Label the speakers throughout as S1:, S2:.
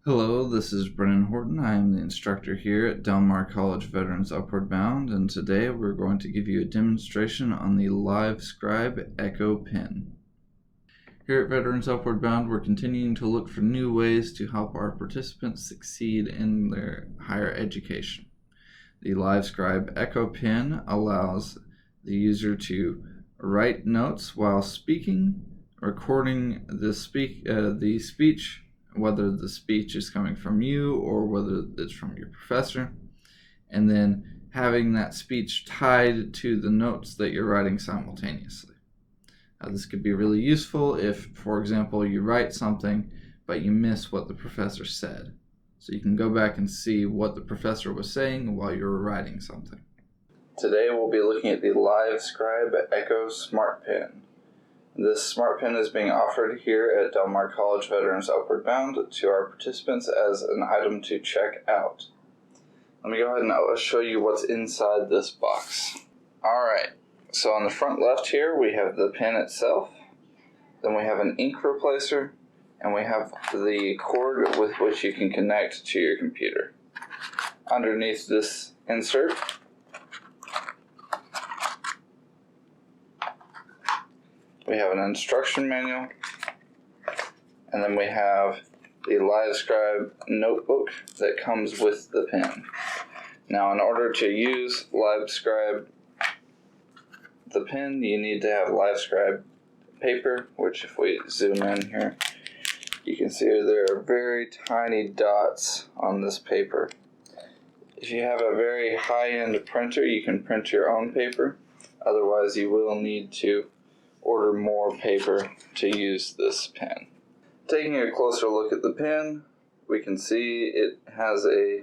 S1: Hello, this is Brennan Horton. I am the instructor here at Del Mar College Veterans Upward Bound, and today we're going to give you a demonstration on the Livescribe Echo Pen. Here at Veterans Upward Bound, we're continuing to look for new ways to help our participants succeed in their higher education. The Livescribe Echo Pen allows the user to write notes while speaking, recording the speech, whether the speech is coming from you or whether it's from your professor, and then having that speech tied to the notes that you're writing simultaneously. This could be really useful if, for example, you write something but you miss what the professor said. So you can go back and see what the professor was saying while you were writing something. Today we'll be looking at the Livescribe Echo Smartpen. This Smartpen is being offered here at Del Mar College Veterans Upward Bound to our participants as an item to check out. Let me go ahead and show you what's inside this box. Alright, so on the front left here we have the pen itself, then we have an ink replacer, and we have the cord with which you can connect to your computer. Underneath this insert, we have an instruction manual, and then we have the Livescribe notebook that comes with the pen. Now, in order to use Livescribe the pen, you need to have Livescribe paper, which if we zoom in here, you can see there are very tiny dots on this paper. If you have a very high-end printer, you can print your own paper. Otherwise, you will need to order more paper to use this pen. Taking a closer look at the pen, we can see it has a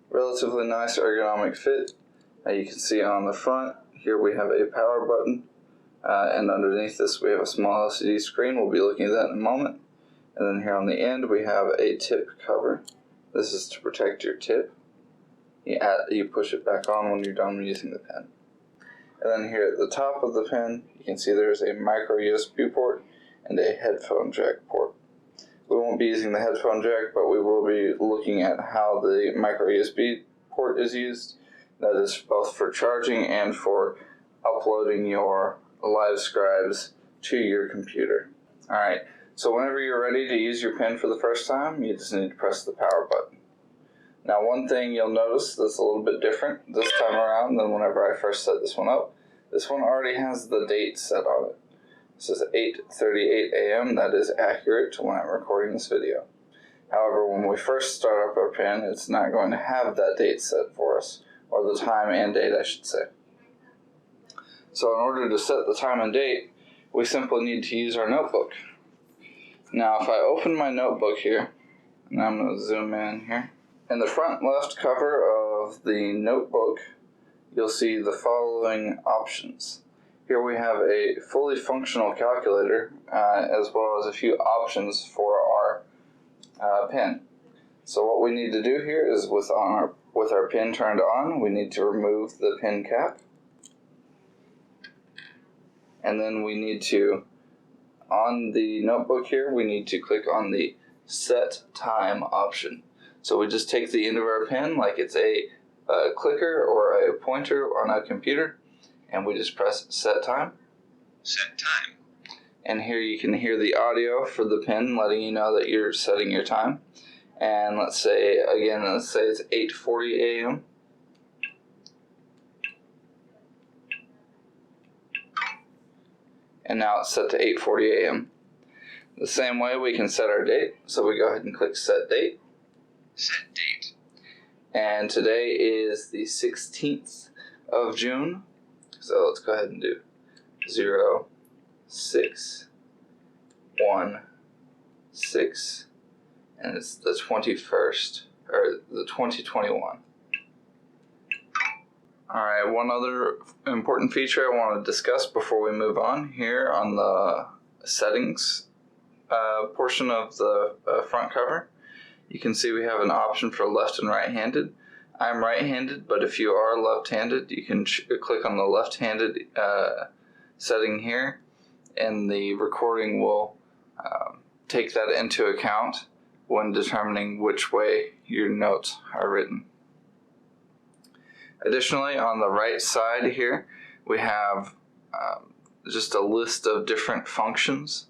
S1: relatively nice ergonomic fit. You can see on the front here we have a power button, and underneath this we have a small LCD screen. We'll be looking at that in a moment. And then here on the end we have a tip cover. This is to protect your tip. You push it back on when you're done using the pen. And then here at the top of the pen, you can see there's a micro USB port and a headphone jack port. We won't be using the headphone jack, but we will be looking at how the micro USB port is used. That is both for charging and for uploading your Livescribes to your computer. Alright, so whenever you're ready to use your pen for the first time, you just need to press the power button. Now, one thing you'll notice that's a little bit different this time around than whenever I first set this one up. This one already has the date set on it. It says 8:38 a.m. That is accurate to when I'm recording this video. However, when we first start up our pen, it's not going to have that date set for us, or the time and date, I should say. So in order to set the time and date, we simply need to use our notebook. Now, if I open my notebook here, and I'm going to zoom in here, in the front left cover of the notebook, you'll see the following options. Here we have a fully functional calculator, as well as a few options for our pen. So what we need to do here is with our pen turned on, we need to remove the pen cap. And then we need to, on the notebook here, we need to click on the Set Time option. So we just take the end of our pen like it's a clicker or a pointer on a computer, and we just press Set Time.
S2: Set time.
S1: And here you can hear the audio for the pen letting you know that you're setting your time. And let's say it's 8:40 a.m. And now it's set to 8:40 a.m. The same way we can set our date, so we go ahead and click Set Date.
S2: Set date.
S1: And today is the 16th of June, so let's go ahead and do 0616, and it's the 21st, or the 2021. Alright, one other important feature I want to discuss before we move on here on the settings portion of the front cover. You can see we have an option for left and right-handed. I'm right-handed, but if you are left-handed, you can click on the left-handed setting here, and the recording will take that into account when determining which way your notes are written. Additionally, on the right side here, we have just a list of different functions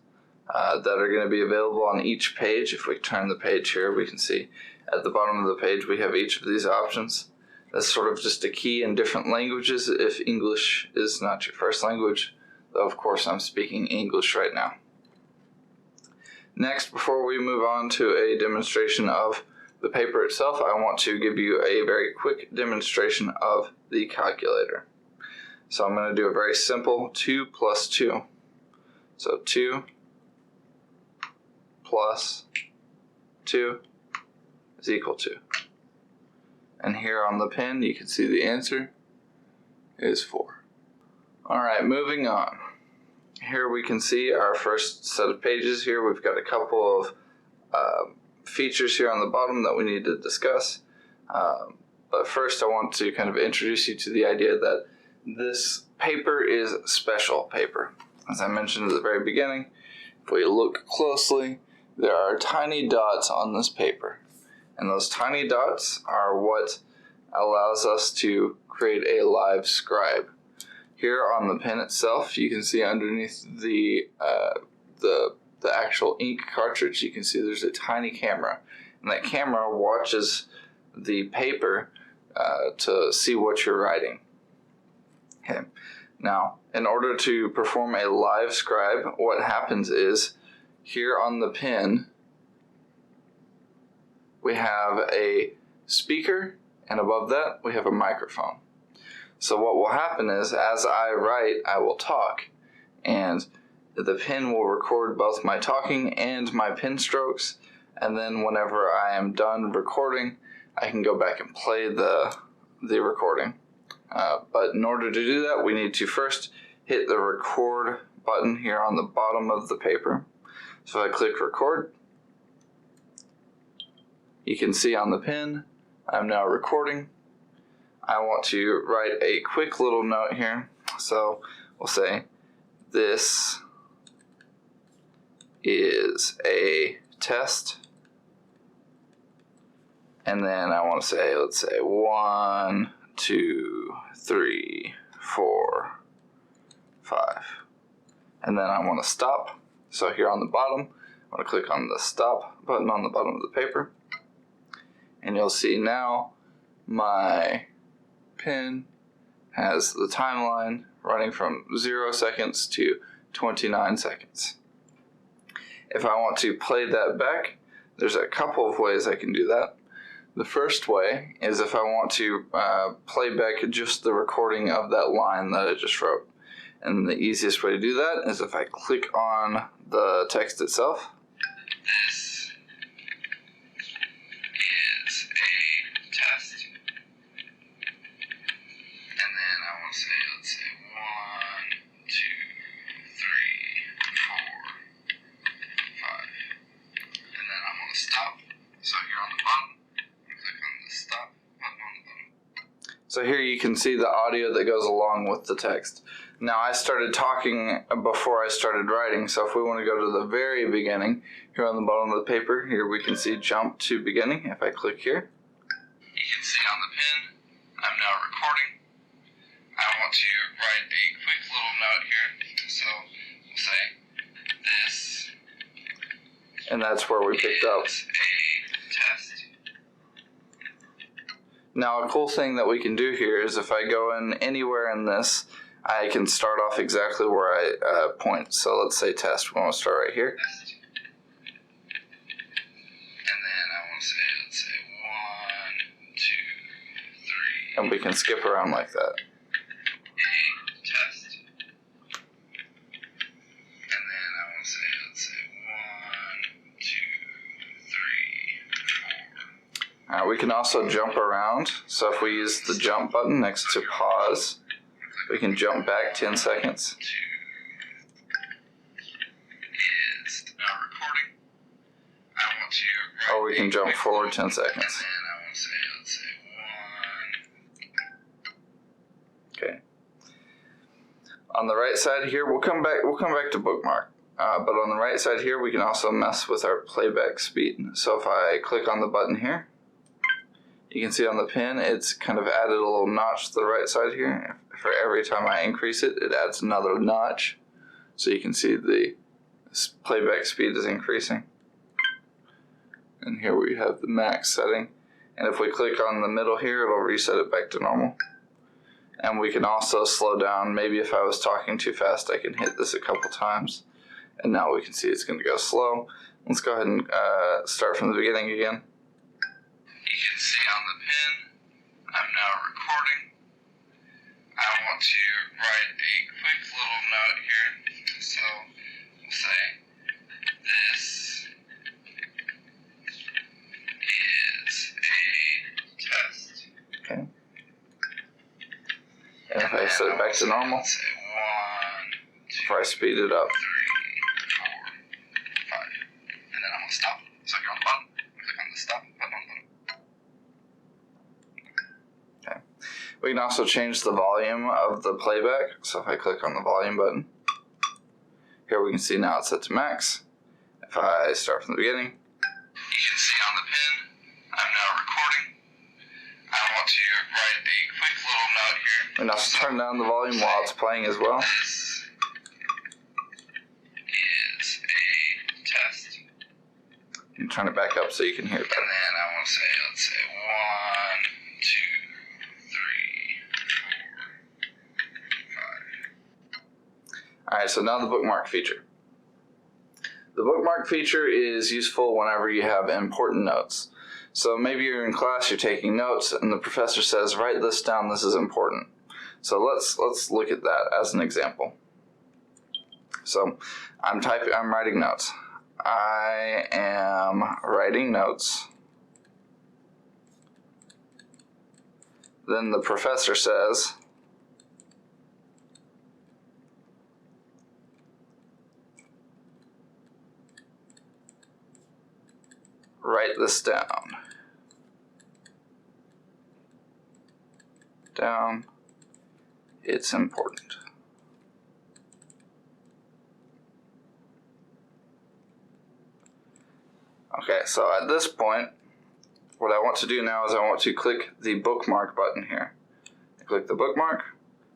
S1: that are going to be available on each page. If we turn the page here, we can see at the bottom of the page we have each of these options. That's sort of just a key in different languages if English is not your first language, though of course I'm speaking English right now. Next, before we move on to a demonstration of the paper itself, I want to give you a very quick demonstration of the calculator. So I'm going to do a very simple 2 plus 2. So 2 plus 2 is equal to. And here on the pen you can see the answer is 4. Alright, moving on. Here we can see our first set of pages here. We've got a couple of features here on the bottom that we need to discuss. But first I want to kind of introduce you to the idea that this paper is special paper. As I mentioned at the very beginning, if we look closely, there are tiny dots on this paper. And those tiny dots are what allows us to create a Livescribe. Here on the pen itself, you can see underneath the actual ink cartridge, you can see there's a tiny camera. And that camera watches the paper to see what you're writing. Okay. Now, in order to perform a Livescribe, what happens is here on the pen, we have a speaker, and above that, we have a microphone. So what will happen is, as I write, I will talk, and the pen will record both my talking and my pen strokes, and then whenever I am done recording, I can go back and play the recording. But in order to do that, we need to first hit the record button here on the bottom of the paper. So if I click record, you can see on the pen, I'm now recording. I want to write a quick little note here. So we'll say, this is a test. And then I want to say, let's say 1, 2, 3, 4, 5. And then I want to stop. So here on the bottom, I want to click on the stop button on the bottom of the paper. And you'll see now my pen has the timeline running from 0 seconds to 29 seconds. If I want to play that back, there's a couple of ways I can do that. The first way is if I want to play back just the recording of that line that I just wrote. And the easiest way to do that is if I click on the text itself.
S2: This is a test. And then I want to say, let's say 1, 2, 3, 4, 5. And then I want to stop. So here on the bottom, I'm going to click on the stop button on the bottom.
S1: So here you can see the audio that goes along with the text. Now I started talking before I started writing, so if we want to go to the very beginning, here on the bottom of the paper, here we can see jump to beginning. If I click here,
S2: you can see on the pen, I'm now recording. I want to write a quick little note here, so we'll say, this
S1: and that's where we picked up.
S2: is a test.
S1: Now a cool thing that we can do here is if I go in anywhere in this, I can start off exactly where I point. So let's say test. We want to start right here.
S2: Test. And then I want to say, let's say 1, 2, 3.
S1: And we can skip around like that.
S2: A test. And then I want to say, let's say 1, 2, 3, 4.
S1: We can also jump around. So if we use the jump button next to pause, we can jump back 10 seconds.
S2: Is now recording. I want to.
S1: Or we can jump forward 10 seconds.
S2: And then I want to say, let's say 1.
S1: Okay. On the right side here, we'll come back to bookmark. But on the right side here, we can also mess with our playback speed. So if I click on the button here, you can see on the pen, it's kind of added a little notch to the right side here. For every time I increase it, it adds another notch. So you can see the playback speed is increasing. And here we have the max setting. And if we click on the middle here, it'll reset it back to normal. And we can also slow down. Maybe if I was talking too fast, I can hit this a couple times. And now we can see it's going to go slow. Let's go ahead and start from the beginning again.
S2: You can see on the pen, I'm now recording. I want to write a quick little note here. So we'll say, this is a test.
S1: Okay. And if I set it back to normal,
S2: say 1, 2,
S1: if I speed it up,
S2: 3, 4, 5. And then I'm going to stop. So I go on the button, click on the stop button on the bottom.
S1: we can also change the volume of the playback. So if I click on the volume button, here we can see now it's set to max. If I start from the beginning,
S2: you can see on the pen, I'm now recording. I want to write a quick little note here.
S1: we can also turn down the volume while it's playing as well.
S2: This is a test.
S1: You can turn it back up so you can hear it
S2: And
S1: better.
S2: then I want to say, let's say 1, 2, 3, 4, 5.
S1: Alright, so now the bookmark feature. The bookmark feature is useful whenever you have important notes. So maybe you're in class, you're taking notes, and the professor says, write this down, this is important. So let's look at that as an example. So I'm writing notes. I am writing notes. Then the professor says, write this down. Down. It's important. Okay, so at this point, what I want to do now is I want to click the bookmark button here. I click the bookmark.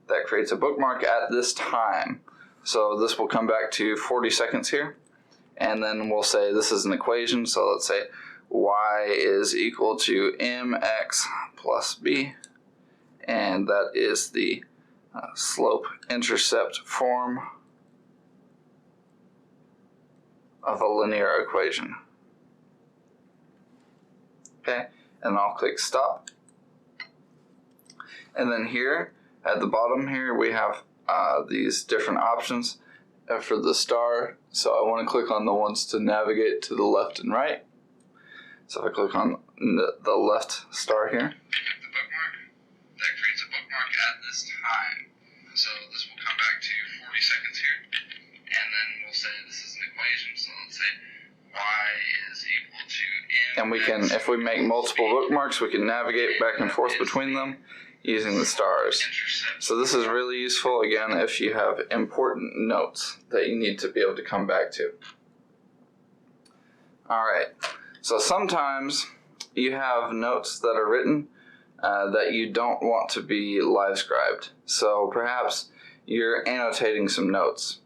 S1: That creates a bookmark at this time. So this will come back to 40 seconds here. And then we'll say this is an equation. So let's say y is equal to mx plus b. And that is the slope-intercept form of a linear equation. Okay, and I'll click stop. And then here at the bottom here we have these different options for the star. So I want to click on the ones to navigate to the left and right. So if I click on the left star here,
S2: Pick up the bookmark. That creates a bookmark at this time. So this will come back to 40 seconds here. And then we'll say this is an equation. So let's say y is equal to m.
S1: and we can, if we make multiple bookmarks, we can navigate back and forth between them using the stars. So this is really useful, again, if you have important notes that you need to be able to come back to. Alright, so sometimes you have notes that are written that you don't want to be Livescribed. So perhaps you're annotating some notes.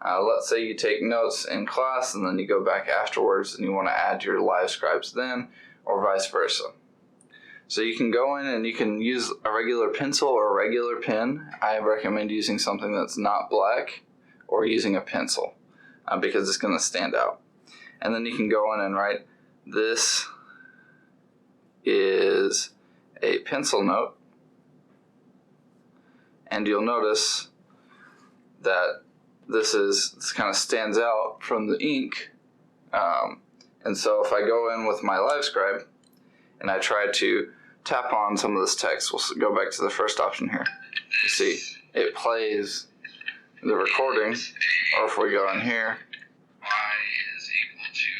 S1: Let's say you take notes in class and then you go back afterwards and you want to add your Livescribes then, or vice versa. So you can go in and you can use a regular pencil or a regular pen. I recommend using something that's not black or using a pencil because it's going to stand out. And then you can go in and write, this is a pencil note. And you'll notice that this kind of stands out from the ink. And so if I go in with my Livescribe and I try to tap on some of this text, we'll go back to the first option here. You see, it plays the recording, or if we go in here,
S2: y is equal to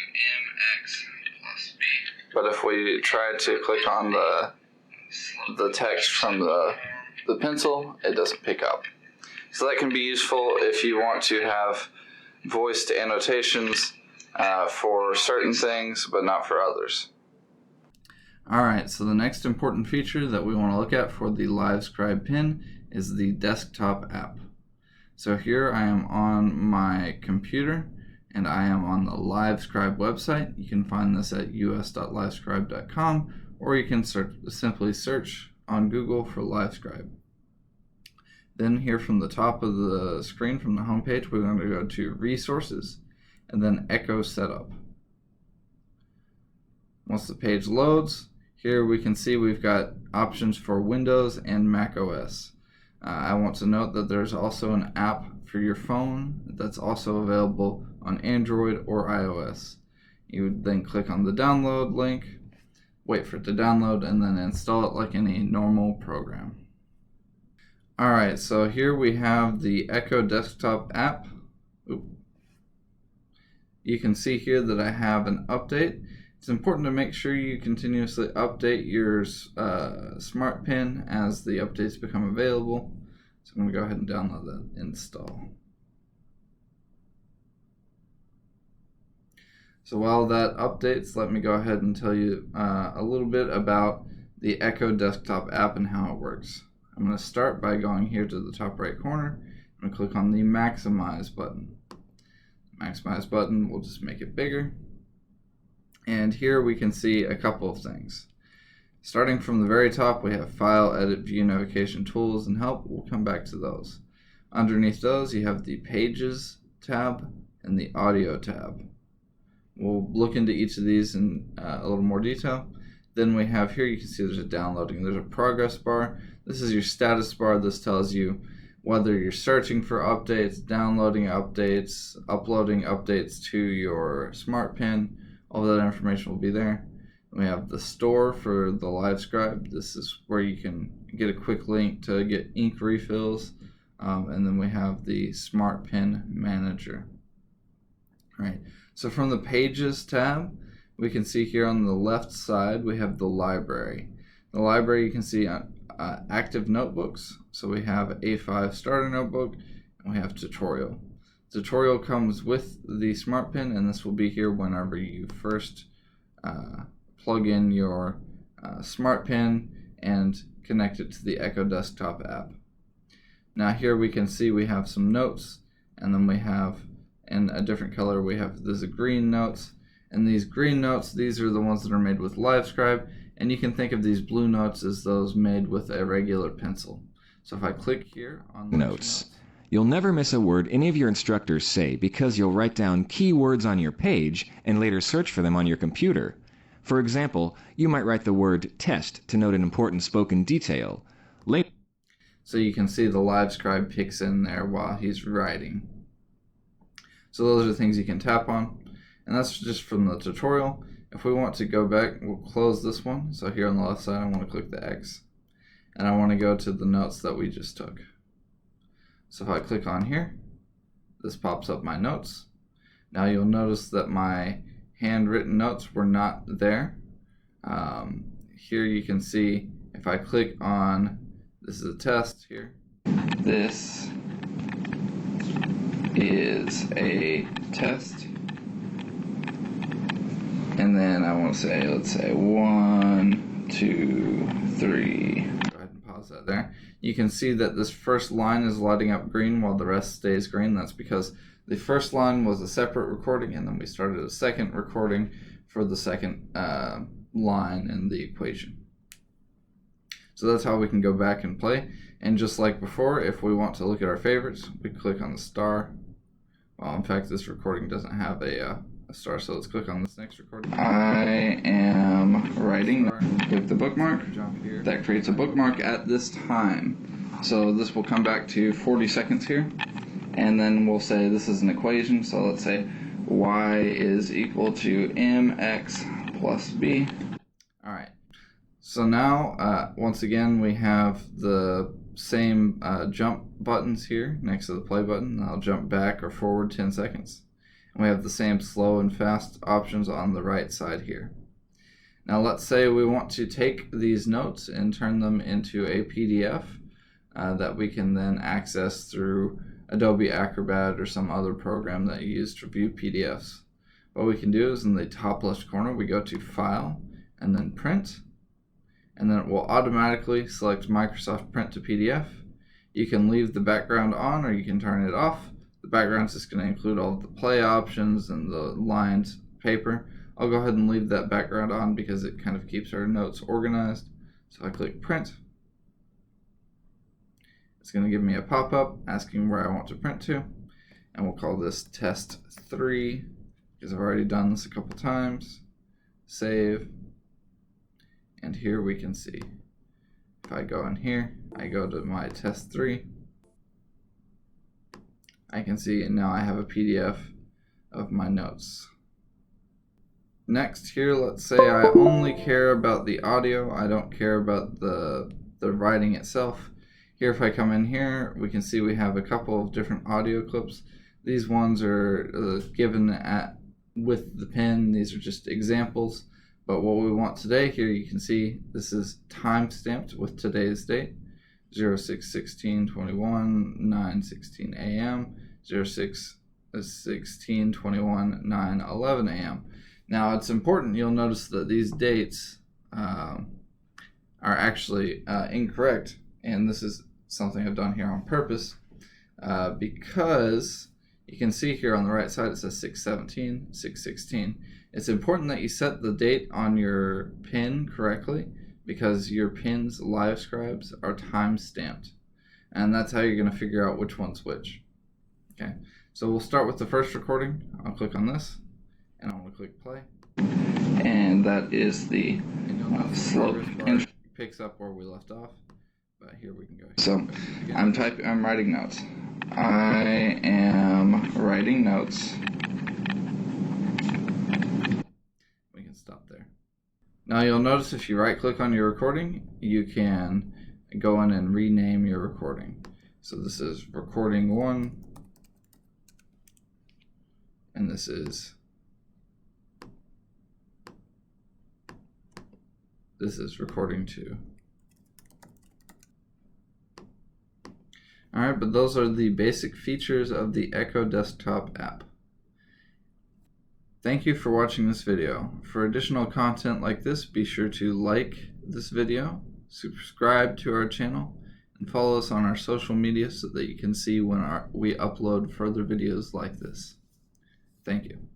S2: mx plus b.
S1: but if we try to click on the text from the pencil, it doesn't pick up. So that can be useful if you want to have voiced annotations for certain things, but not for others. Alright, so the next important feature that we want to look at for the Livescribe pen is the desktop app. So here I am on my computer, and I am on the Livescribe website. You can find this at us.livescribe.com, or you can simply search on Google for Livescribe. Then here from the top of the screen, from the home page, we're going to go to Resources, and then Echo Setup. Once the page loads, here we can see we've got options for Windows and Mac OS. I want to note that there's also an app for your phone that's also available on Android or iOS. You would then click on the download link, wait for it to download, and then install it like any normal program. Alright, so here we have the Echo desktop app. You can see here that I have an update. It's important to make sure you continuously update your Smartpen as the updates become available. So I'm going to go ahead and download that install. So while that updates, let me go ahead and tell you a little bit about the Echo desktop app and how it works. I'm going to start by going here to the top right corner and click on the Maximize button. Maximize button will just make it bigger. And here we can see a couple of things. Starting from the very top, we have File, Edit, View, Notification, Tools, and Help. We'll come back to those. Underneath those, you have the Pages tab and the Audio tab. We'll look into each of these in a little more detail. Then we have here, you can see there's a downloading. There's a progress bar. This is your status bar. This tells you whether you're searching for updates, downloading updates, uploading updates to your Smartpen. All of that information will be there. We have the store for the Livescribe. This is where you can get a quick link to get ink refills. And then we have the Smartpen Manager. All right. So from the Pages tab, we can see here on the left side, we have the library. The library, you can see active notebooks. So we have A5 starter notebook, and we have tutorial. Tutorial comes with the Smartpen, and this will be here whenever you first plug in your Smartpen and connect it to the Echo desktop app. Now here we can see we have some notes, and then we have in a different color, we have this green notes. And these green notes, these are the ones that are made with Livescribe, and you can think of these blue notes as those made with a regular pencil. So if I click here on
S3: Notes, you'll never miss a word any of your instructors say because you'll write down key words on your page and later search for them on your computer. For example, you might write the word test to note an important spoken detail.
S1: So you can see the Livescribe picks in there while he's writing. So those are the things you can tap on. And that's just from the tutorial. If we want to go back, we'll close this one. So here on the left side, I want to click the X. And I want to go to the notes that we just took. So if I click on here, this pops up my notes. Now you'll notice that my handwritten notes were not there. Here you can see if I click on, this is a test here. This is a test. And then I want to say, let's say 1, 2, 3. Go ahead and pause that there. You can see that this first line is lighting up green while the rest stays green. That's because the first line was a separate recording, and then we started a second recording for the second line in the equation. So that's how we can go back and play. And just like before, if we want to look at our favorites, we click on the star. Well, in fact, this recording doesn't have a star, so let's click on this next recording. I am writing. Click the bookmark. That creates a bookmark at this time. So this will come back to 40 seconds here. And then we'll say this is an equation. So let's say y is equal to mx plus b. All right. So now, once again, we have the same jump buttons here next to the play button. I'll jump back or forward 10 seconds. And we have the same slow and fast options on the right side here. Now let's say we want to take these notes and turn them into a PDF that we can then access through Adobe Acrobat or some other program that you use to view PDFs. What we can do is in the top left corner, we go to File and then Print, and then it will automatically select Microsoft Print to PDF. You can leave the background on or you can turn it off. The background is just going to include all of the play options and the lined paper. I'll go ahead and leave that background on because it kind of keeps our notes organized. So I click Print. It's going to give me a pop-up asking where I want to print to, and we'll call this Test 3 because I've already done this a couple times. Save, and here we can see. If I go in here, I go to my Test 3. I can see, and now I have a PDF of my notes. Next here, let's say I only care about the audio. I don't care about the writing itself. Here, if I come in here, we can see we have a couple of different audio clips. These ones are given with the pen. These are just examples. But what we want today, here you can see this is time stamped with today's date. 06/16/21, 9:16 a.m., 06/16/21, 9:11 a.m. Now it's important you'll notice that these dates are actually incorrect, and this is something I've done here on purpose because you can see here on the right side it says 6/17, 6/16. It's important that you set the date on your pin correctly because your pin's Livescribes are time stamped, and that's how you're going to figure out which one's which. Okay, so we'll start with the first recording. I'll click on this and I'm going to click play, and that is the slope picks up where we left off. But here we can go. So I'm writing notes. I am writing notes. We can stop there. Now you'll notice if you right click on your recording, you can go in and rename your recording. So this is recording 1, and this is recording 2. Alright, but those are the basic features of the Echo Desktop app. Thank you for watching this video. For additional content like this, be sure to like this video, subscribe to our channel, and follow us on our social media so that you can see when we upload further videos like this. Thank you.